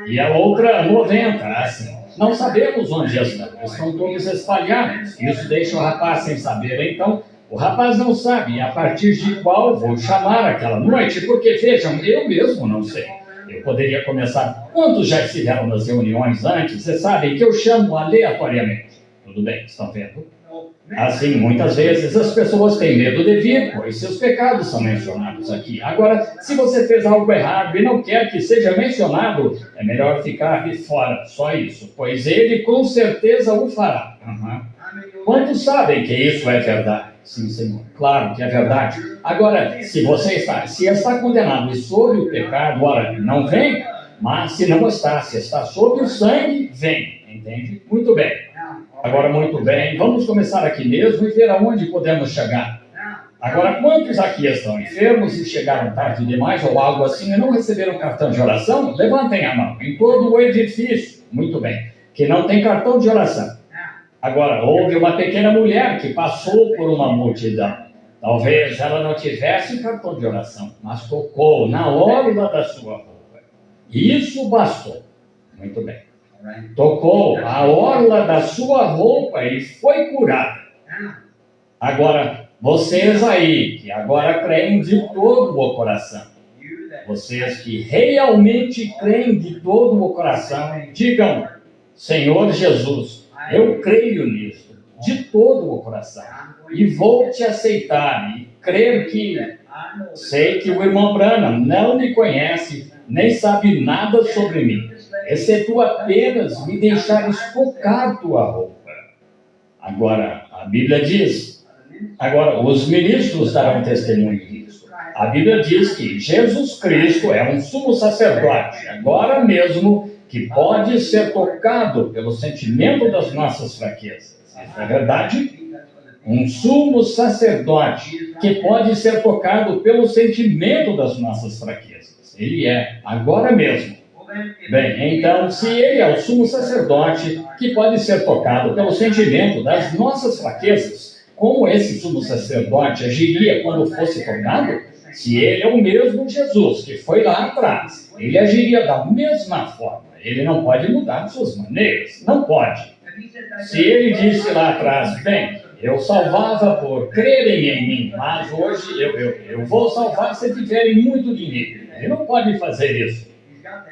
[SPEAKER 4] e a outra 90, assim. Não sabemos onde estão todos espalhados. Isso deixa o rapaz sem saber. Então, o rapaz não sabe a partir de qual vou chamar aquela noite, porque vejam, eu mesmo não sei. Eu poderia começar. Quantos já estiveram nas reuniões antes? Vocês sabem que eu chamo aleatoriamente. Tudo bem, estão vendo? Assim, muitas vezes as pessoas têm medo de vir, pois seus pecados são mencionados aqui. Agora, se você fez algo errado e não quer que seja mencionado, é melhor ficar de fora, só isso, pois ele com certeza o fará. Quantos sabem que isso é verdade? Sim, Senhor. Claro que é verdade. Agora, se está condenado e sob o pecado, ora, não vem. Mas se não está, se está sob o sangue, vem. Entende? Muito bem. Agora, muito bem. Vamos começar aqui mesmo e ver aonde podemos chegar. Agora, quantos aqui estão enfermos e chegaram tarde demais ou algo assim e não receberam cartão de oração? Levantem a mão. Em todo o edifício. Muito bem. Que não tem cartão de oração. Agora, houve uma pequena mulher que passou por uma multidão. Talvez ela não tivesse cartão de oração, mas tocou na orla da sua roupa. Isso bastou. Muito bem. Tocou a orla da sua roupa e foi curada. Agora, vocês aí, que agora creem de todo o coração, vocês que realmente creem de todo o coração, digam, Senhor Jesus, eu creio nisso, de todo o coração, e vou te aceitar e crer que sei que o irmão Branham não me conhece, nem sabe nada sobre mim, exceto apenas me deixares tocar tua roupa. Agora, a Bíblia diz, agora os ministros darão testemunho disso. A Bíblia diz que Jesus Cristo é um sumo sacerdote, agora mesmo, que pode ser tocado pelo sentimento das nossas fraquezas. Isso é verdade? Um sumo sacerdote que pode ser tocado pelo sentimento das nossas fraquezas. Ele é, agora mesmo. Bem, então, se ele é o sumo sacerdote que pode ser tocado pelo sentimento das nossas fraquezas, como esse sumo sacerdote agiria quando fosse tocado? Se ele é o mesmo Jesus que foi lá atrás, ele agiria da mesma forma. Ele não pode mudar suas maneiras. Não pode. Se ele disse lá atrás, bem, eu salvava por crerem em mim, mas hoje eu vou salvar se tiverem muito dinheiro. Ele não pode fazer isso.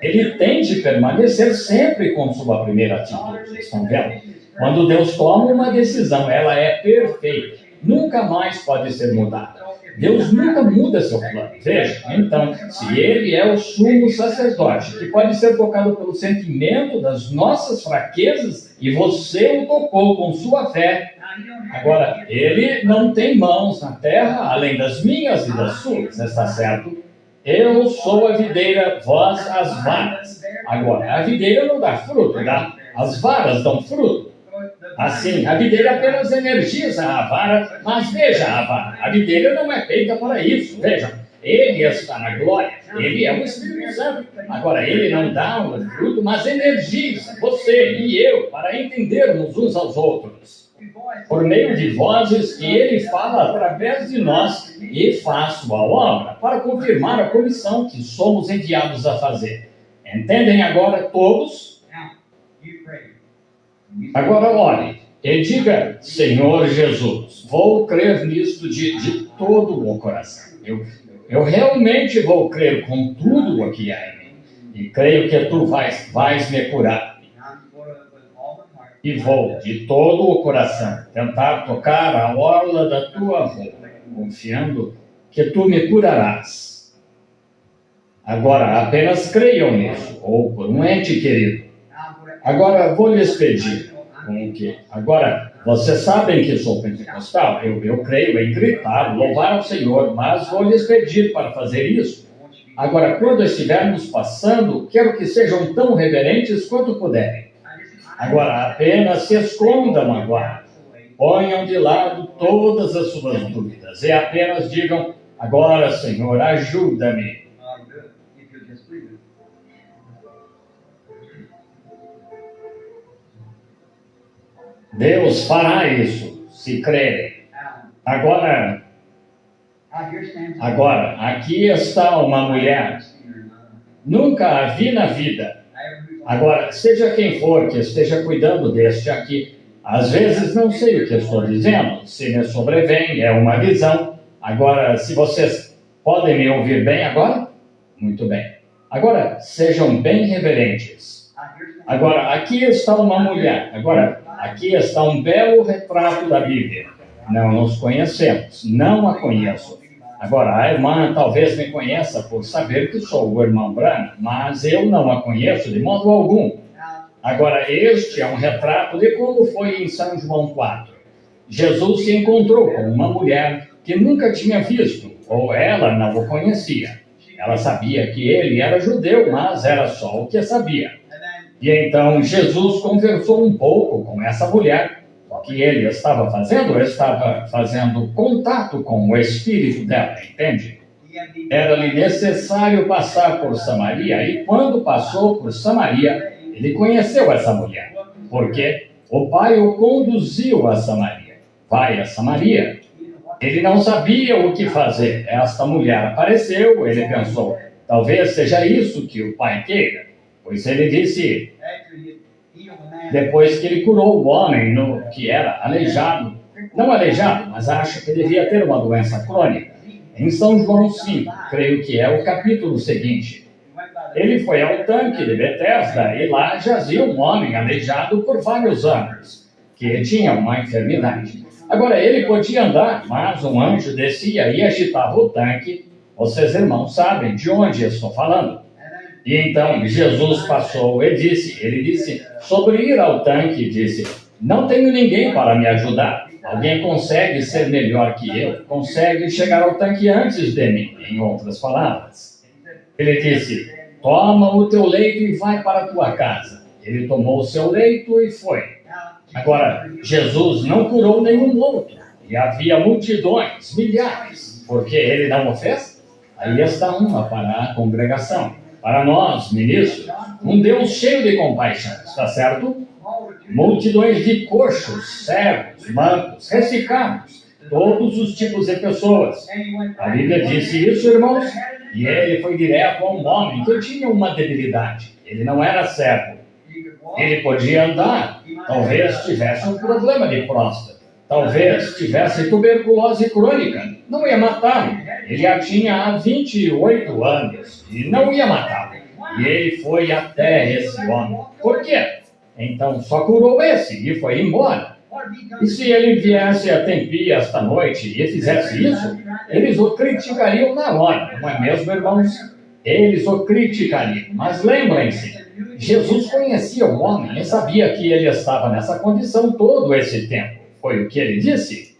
[SPEAKER 4] Ele tem de permanecer sempre com sua primeira atitude. Estão vendo? Quando Deus toma uma decisão, ela é perfeita. Nunca mais pode ser mudada. Deus nunca muda seu plano. Veja, então, se ele é o sumo sacerdote, que pode ser tocado pelo sentimento das nossas fraquezas, e você o tocou com sua fé, agora, ele não tem mãos na terra, além das minhas e das suas, está certo? Eu sou a videira, vós as varas. Agora, a videira não dá fruto, tá? As varas dão fruto. Assim, a videira apenas energiza a vara, mas veja a vara, a videira não é feita para isso, vejam, ele está na glória, ele é o Espírito Santo, agora ele não dá um fruto, mas energiza você e eu para entendermos uns aos outros, por meio de vozes que ele fala através de nós e faz sua obra para confirmar a comissão que somos enviados a fazer. Entendem agora todos? Agora olhe e diga, Senhor Jesus, vou crer nisto de todo o coração. Eu realmente vou crer com tudo o que há em mim. E creio que tu vais me curar. E vou, de todo o coração, tentar tocar a orla da tua roupa, confiando que tu me curarás. Agora, apenas creiam nisso, ou por um ente querido. Agora, vou lhes pedir, com o quê? Agora, vocês sabem que sou pentecostal, eu creio em gritar, louvar ao Senhor, mas vou lhes pedir para fazer isso. Agora, quando estivermos passando, quero que sejam tão reverentes quanto puderem. Agora, apenas se escondam agora. Ponham de lado todas as suas dúvidas e apenas digam, agora, Senhor, ajuda-me. Deus fará isso, se crerem. Agora, aqui está uma mulher. Nunca a vi na vida. Agora, seja quem for que esteja cuidando deste aqui, às vezes não sei o que estou dizendo, se me sobrevém, é uma visão. Agora, se vocês podem me ouvir bem agora? Muito bem. Agora, sejam bem reverentes. Agora, aqui está uma mulher. Agora, aqui está um belo retrato da Bíblia. Não nos conhecemos, não a conheço. Agora, a irmã talvez me conheça por saber que sou o irmão Branham, mas eu não a conheço de modo algum. Agora, este é um retrato de como foi em São João 4. Jesus se encontrou com uma mulher que nunca tinha visto, ou ela não o conhecia. Ela sabia que ele era judeu, mas era só o que sabia. E então Jesus conversou um pouco com essa mulher. O que ele estava fazendo? Ele estava fazendo contato com o espírito dela, entende? Era-lhe necessário passar por Samaria, e quando passou por Samaria, ele conheceu essa mulher, porque o pai o conduziu a Samaria. Vai a Samaria. Ele não sabia o que fazer. Esta mulher apareceu, ele pensou, talvez seja isso que o pai queira. Pois ele disse, depois que ele curou o homem que era aleijado, não aleijado, mas acho que devia ter uma doença crônica, em São João 5, creio que é o capítulo seguinte. Ele foi ao tanque de Betesda e lá jazia um homem aleijado por vários anos, que tinha uma enfermidade. Agora, ele podia andar, mas um anjo descia e agitava o tanque. Vocês, irmãos, sabem de onde estou falando. E então Jesus passou e ele disse, sobre ir ao tanque, disse, não tenho ninguém para me ajudar. Alguém consegue ser melhor que eu, consegue chegar ao tanque antes de mim, em outras palavras. Ele disse, toma o teu leito e vai para a tua casa. Ele tomou o seu leito e foi. Agora, Jesus não curou nenhum outro. E havia multidões, milhares. Porque ele não o fez? Aí está uma para a congregação. Para nós, ministros, um Deus cheio de compaixão, está certo? Multidões de coxos, cegos, mancos, ressecados, todos os tipos de pessoas. A Bíblia disse isso, irmãos, e ele foi direto a um homem que tinha uma debilidade. Ele não era cego. Ele podia andar, talvez tivesse um problema de próstata, talvez tivesse tuberculose crônica, não ia matá-lo. Ele já tinha há 28 anos e não ia matá-lo. E ele foi até esse homem. Por quê? Então só curou esse e foi embora. E se ele viesse a Tempi esta noite e fizesse isso, eles o criticariam na hora, não é mesmo, irmãos? Eles o criticariam. Mas lembrem-se, Jesus conhecia o homem e sabia que ele estava nessa condição todo esse tempo. Foi o que ele disse.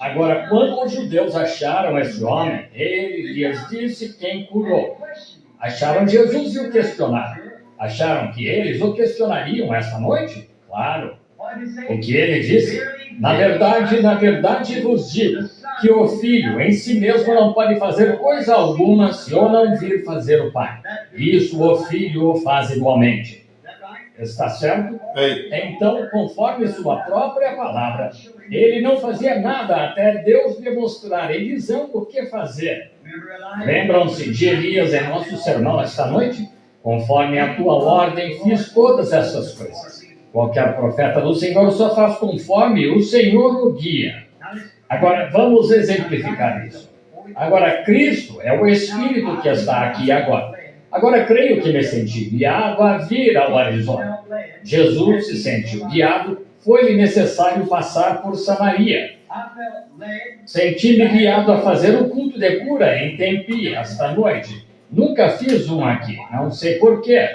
[SPEAKER 4] Agora, quando os judeus acharam esse homem, ele lhes disse quem curou. Acharam Jesus e o questionaram. Acharam que eles o questionariam esta noite? Claro. O que ele disse? Na verdade vos digo que o filho em si mesmo não pode fazer coisa alguma se eu não vir fazer o pai. Isso o filho o faz igualmente. Está certo? Então, conforme sua própria palavra, ele não fazia nada até Deus lhe mostrar a Eliseu o que fazer. Lembram-se de Elias em nosso sermão esta noite? Conforme a tua ordem, fiz todas essas coisas. Qualquer profeta do Senhor só faz conforme o Senhor o guia. Agora, vamos exemplificar isso. Agora, Cristo é o Espírito que está aqui agora. Agora, creio que me senti guiado a vir ao Arizona. Jesus se sentiu guiado, foi-lhe necessário passar por Samaria. Senti-me guiado a fazer o culto de cura em Tempi esta noite. Nunca fiz um aqui, não sei porquê.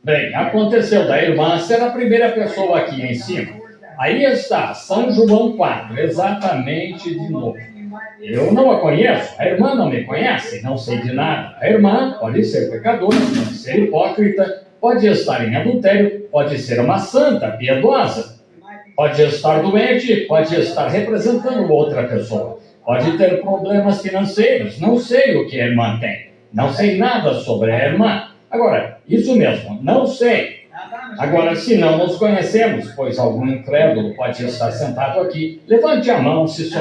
[SPEAKER 4] Bem, aconteceu da irmã ser a primeira pessoa aqui em cima. Aí está, São João 4, exatamente de novo. Eu não a conheço, a irmã não me conhece, não sei de nada. A irmã pode ser pecadora, pode ser hipócrita, pode estar em adultério, pode ser uma santa, piedosa. Pode estar doente, pode estar representando outra pessoa. Pode ter problemas financeiros, não sei o que a irmã tem. Não sei nada sobre a irmã. Agora, isso mesmo, não sei. Agora, se não nos conhecemos, pois algum incrédulo pode estar sentado aqui, levante a mão se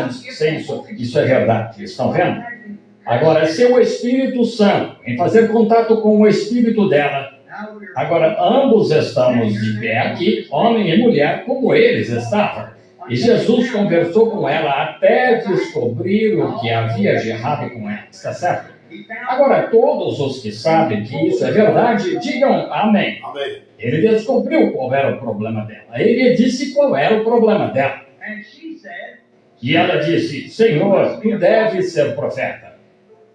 [SPEAKER 4] isso é verdade. Estão vendo? Agora, se o Espírito Santo, em fazer contato com o Espírito dela, agora ambos estamos de pé aqui, homem e mulher, como eles estavam. E Jesus conversou com ela até descobrir o que havia de errado com ela. Está certo? Agora, todos os que sabem que isso é verdade, digam amém.
[SPEAKER 2] Amém.
[SPEAKER 4] Ele descobriu qual era o problema dela. Ele disse qual era o problema dela. E ela disse, Senhor, tu deves ser profeta.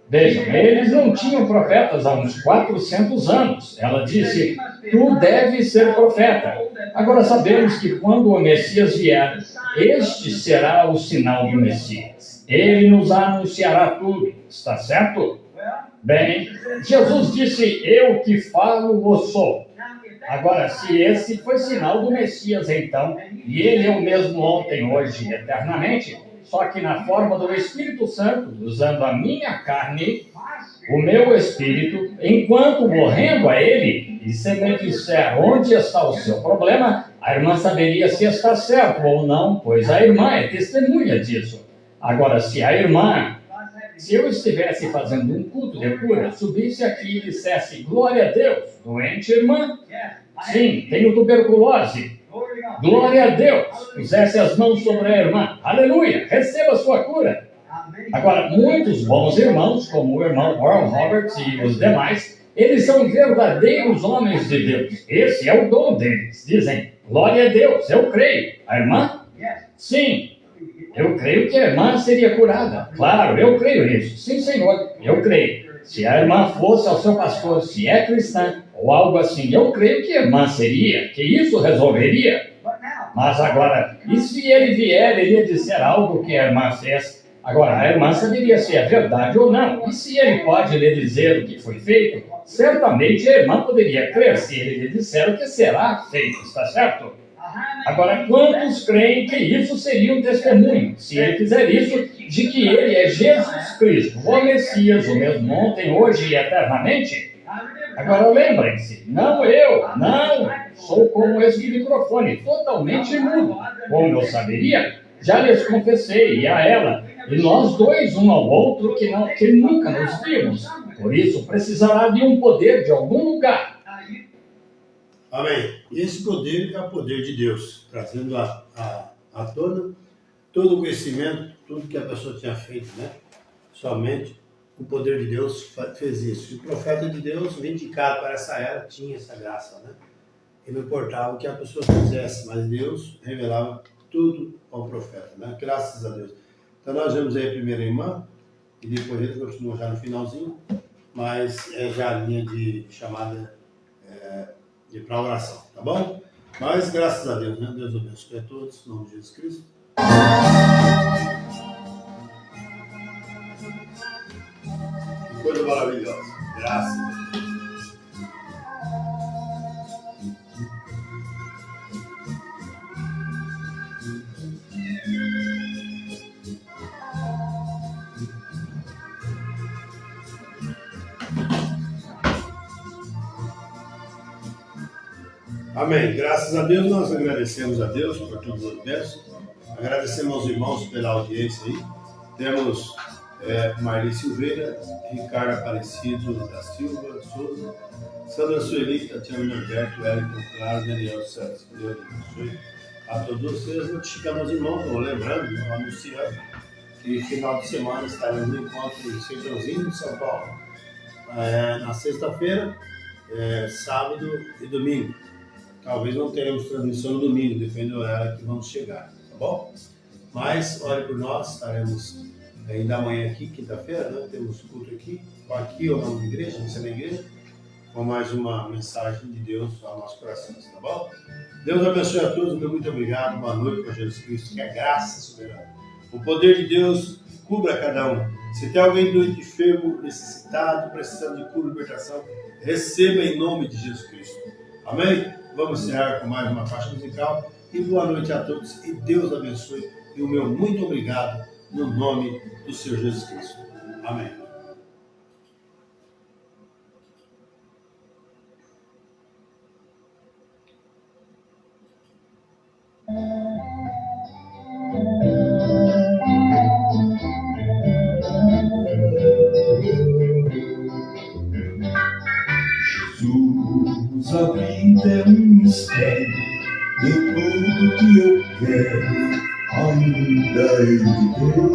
[SPEAKER 4] Vejam, eles não tinham profetas há uns 400 anos. Ela disse, tu deves ser profeta. Agora sabemos que quando o Messias vier, este será o sinal do Messias. Ele nos anunciará tudo. Está certo? Bem, Jesus disse, eu que falo, o sou. Agora, se esse foi sinal do Messias, então, e ele é o mesmo ontem, hoje e eternamente, só que na forma do Espírito Santo, usando a minha carne, o meu espírito, enquanto morrendo a ele, e se me disser onde está o seu problema, a irmã saberia se está certo ou não, pois a irmã é testemunha disso. Agora, se eu estivesse fazendo um culto de cura, subisse aqui e dissesse, glória a Deus, doente irmã? Sim, tenho tuberculose. Glória a Deus, pusesse as mãos sobre a irmã. Aleluia, receba a sua cura. Agora, muitos bons irmãos, como o irmão Oral Roberts e os demais, eles são verdadeiros homens de Deus. Esse é o dom deles. Dizem, glória a Deus, eu creio. A irmã? Sim. Eu creio que a irmã seria curada. Claro, eu creio nisso. Sim, Senhor, eu creio. Se a irmã fosse ao seu pastor, se é cristã, ou algo assim, eu creio que a irmã seria, que isso resolveria. Mas agora, e se ele vier, ele ia dizer algo que a irmã fez? Agora, a irmã saberia se é verdade ou não. E se ele pode lhe dizer o que foi feito, certamente a irmã poderia crer se ele lhe disser o que será feito, está certo? Agora, quantos creem que isso seria um testemunho, se ele fizer isso, de que ele é Jesus Cristo, o Messias, o mesmo ontem, hoje e eternamente? Agora lembrem-se, não, sou como esse microfone, totalmente mudo. Como eu saberia, já lhes confessei, e a ela, e nós dois, um ao outro, que nunca nos vimos. Por isso, precisará de um poder de algum lugar.
[SPEAKER 2] Amém. E esse poder é o poder de Deus, trazendo à tona todo o conhecimento, tudo que a pessoa tinha feito, né? Somente o poder de Deus fez isso. E o profeta de Deus, vindicado para essa era, tinha essa graça, né? E não importava o que a pessoa fizesse, mas Deus revelava tudo ao profeta, né? Graças a Deus. Então nós vemos aí a primeira irmã, e depois ele continua já no finalzinho, mas é já a linha de chamada de para oração, tá bom? Mas graças a Deus, né? Deus abençoe a todos, em nome de Jesus Cristo. Que coisa maravilhosa. Graças a Deus. Amém. Graças a Deus, nós agradecemos a Deus por todas as bênçãos. Agradecemos aos irmãos pela audiência aí. Temos Marli Silveira, Ricardo Aparecido da Silva, Souza, Sandra Sueli, Tatiana Norberto, Wellington Claro, Daniel Santos. Deus abençoe a todos vocês. Notificando aos irmãos, lembrando, anunciando que final de semana estaremos no encontro em Sertãozinho de São Paulo. Na sexta-feira, sábado e domingo. Talvez não teremos transmissão no domingo, depende do horário que vamos chegar, tá bom? Mas, ore por nós, estaremos ainda amanhã aqui, quinta-feira, né? Temos culto aqui ou na igreja, não sei na igreja, com mais uma mensagem de Deus aos nossos corações, tá bom? Deus abençoe a todos, meu muito obrigado, boa noite para Jesus Cristo, que a graça soberana, o poder de Deus cubra cada um. Se tem alguém doente, enfermo, necessitado, precisando de cura e libertação, receba em nome de Jesus Cristo. Amém? Vamos encerrar com mais uma faixa musical. E boa noite a todos. E Deus abençoe. E o meu muito obrigado no nome do Senhor Jesus Cristo. Amém.
[SPEAKER 1] Jesus, a vida é um mistério, e tudo que eu quero ainda Ele deu.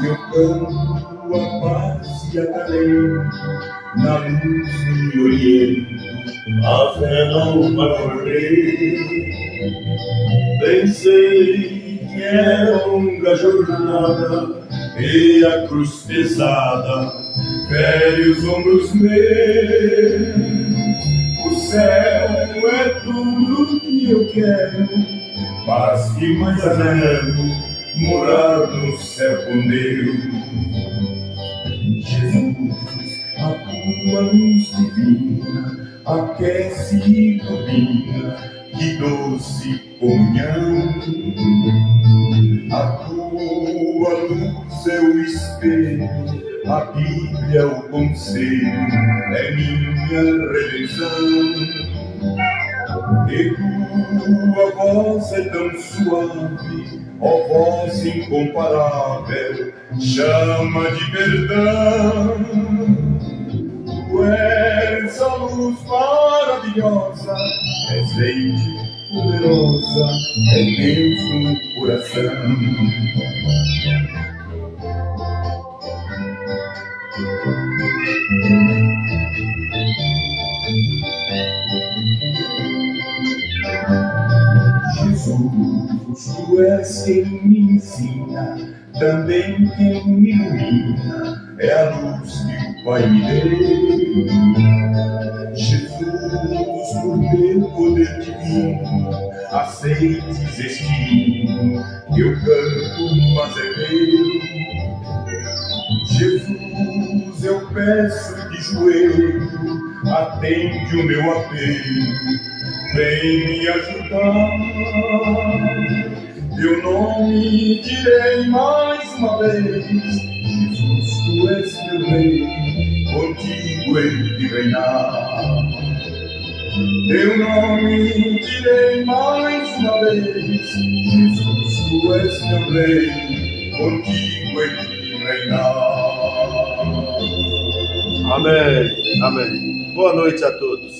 [SPEAKER 1] E eu canto tua paz e acalento, na luz me oriento, a fé não vai morrer. Pensei que era longa jornada e a cruz pesada fere os ombros meus. O céu é tudo que eu quero, mas que mais anelo morar no céu com Deus. Jesus, a tua luz divina aquece e ilumina, que doce comunhão. A tua luz é o espelho, a Bíblia é o conselho, é minha redenção. E tua voz é tão suave, ó voz incomparável, chama de perdão. Tu és a luz maravilhosa, és leite poderosa, é Deus no coração. Jesus, tu és quem me ensina, também quem me ilumina, é a luz que o Pai me deu. Jesus, por teu poder divino, aceites este hino, que eu canto, mas é meu. Jesus, eu peço de joelho, atende o meu apelo, vem me ajudar. Teu nome direi mais uma vez, Jesus, tu és meu rei, contigo hei de reinar. Teu nome direi mais uma vez, Jesus, tu és meu rei, contigo hei de reinar.
[SPEAKER 2] Amém. Amém. Boa noite a todos.